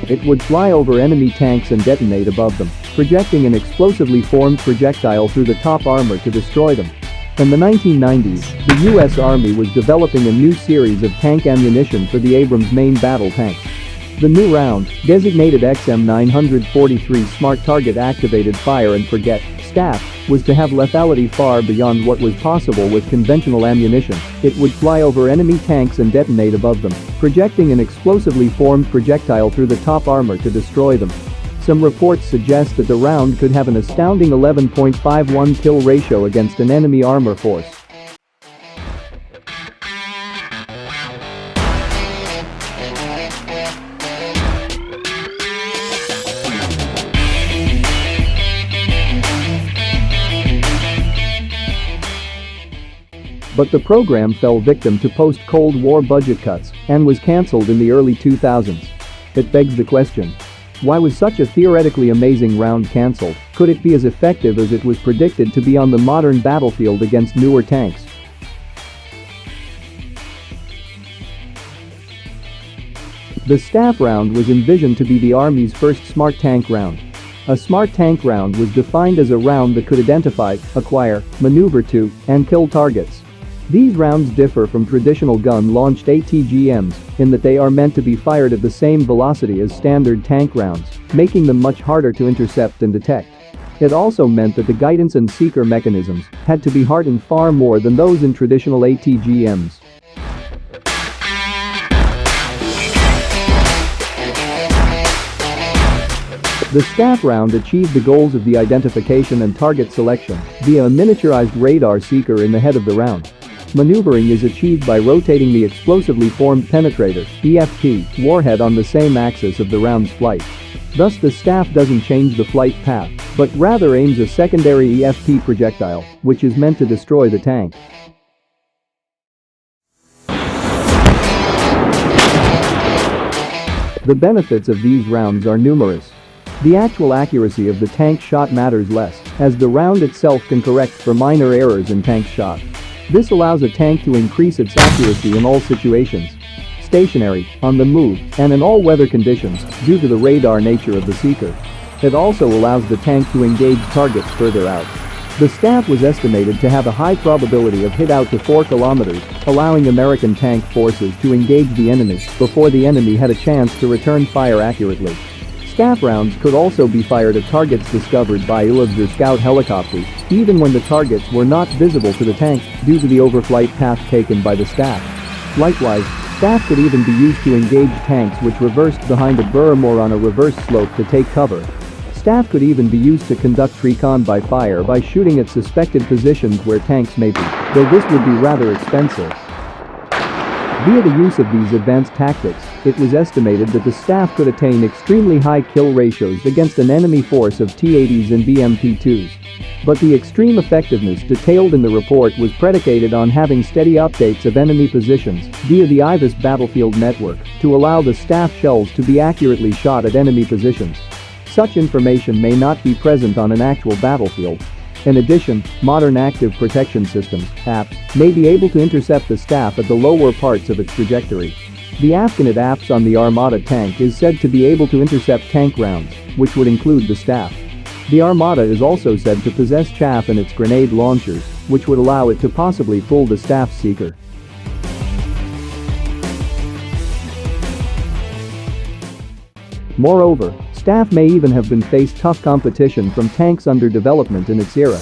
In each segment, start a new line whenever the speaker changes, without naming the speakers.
It would fly over enemy tanks and detonate above them, projecting an explosively formed projectile through the top armor to destroy them. In the 1990s, the US Army was developing a new series of tank ammunition for the Abrams main battle tanks. The new round, designated XM943 Smart Target Activated Fire and Forget (STAF), was to have lethality far beyond what was possible with conventional ammunition. It would fly over enemy tanks and detonate above them, projecting an explosively formed projectile through the top armor to destroy them. Some reports suggest that the round could have an astounding 11.51 kill ratio against an enemy armor force. But the program fell victim to post-Cold War budget cuts and was cancelled in the early 2000s. It begs the question: why was such a theoretically amazing round cancelled? Could it be as effective as it was predicted to be on the modern battlefield against newer tanks? The STAF round was envisioned to be the Army's first smart tank round. A smart tank round was defined as a round that could identify, acquire, maneuver to, and kill targets. These rounds differ from traditional gun-launched ATGMs in that they are meant to be fired at the same velocity as standard tank rounds, making them much harder to intercept and detect. It also meant that the guidance and seeker mechanisms had to be hardened far more than those in traditional ATGMs. The STAF round achieved the goals of the identification and target selection via a miniaturized radar seeker in the head of the round. Maneuvering is achieved by rotating the explosively formed penetrator (EFP) warhead on the same axis of the round's flight. Thus the STAF doesn't change the flight path, but rather aims a secondary EFP projectile, which is meant to destroy the tank. The benefits of these rounds are numerous. The actual accuracy of the tank shot matters less, as the round itself can correct for minor errors in tank shot. This allows a tank to increase its accuracy in all situations: stationary, on the move, and in all weather conditions, due to the radar nature of the seeker. It also allows the tank to engage targets further out. The STAF was estimated to have a high probability of hit out to 4 kilometers, allowing American tank forces to engage the enemy before the enemy had a chance to return fire accurately. STAF rounds could also be fired at targets discovered by ILAVs or scout helicopters, even when the targets were not visible to the tank due to the overflight path taken by the STAF. Likewise, STAF could even be used to engage tanks which reversed behind a berm or on a reverse slope to take cover. STAF could even be used to conduct recon by fire by shooting at suspected positions where tanks may be, though this would be rather expensive. Via the use of these advanced tactics, it was estimated that the STAF could attain extremely high kill ratios against an enemy force of T-80s and BMP-2s. But the extreme effectiveness detailed in the report was predicated on having steady updates of enemy positions via the IVAS battlefield network to allow the STAF shells to be accurately shot at enemy positions. Such information may not be present on an actual battlefield. In addition, modern active protection systems, APS, may be able to intercept the STAF at the lower parts of its trajectory. The Afghanet APS on the Armada tank is said to be able to intercept tank rounds, which would include the STAF. The Armada is also said to possess chaff in its grenade launchers, which would allow it to possibly fool the STAF seeker. Moreover, STAF may even have been faced tough competition from tanks under development in its era.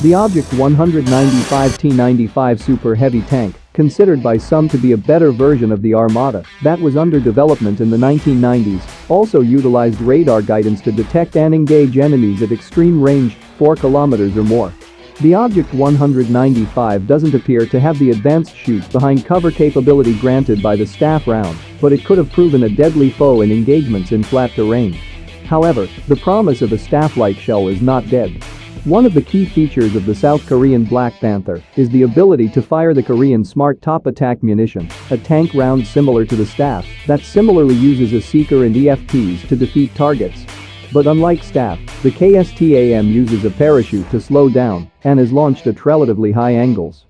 The Object 195 T-95 Super Heavy tank, considered by some to be a better version of the Armada that was under development in the 1990s, also utilized radar guidance to detect and engage enemies at extreme range, 4 kilometers or more. The Object 195 doesn't appear to have the advanced shoot-behind cover capability granted by the STAF round, but it could have proven a deadly foe in engagements in flat terrain. However, the promise of a STAF-like shell is not dead. One of the key features of the South Korean Black Panther is the ability to fire the Korean Smart Top Attack Munition, a tank round similar to the STAF that similarly uses a seeker and EFPs to defeat targets. But unlike STAF, the KSTAM uses a parachute to slow down and is launched at relatively high angles.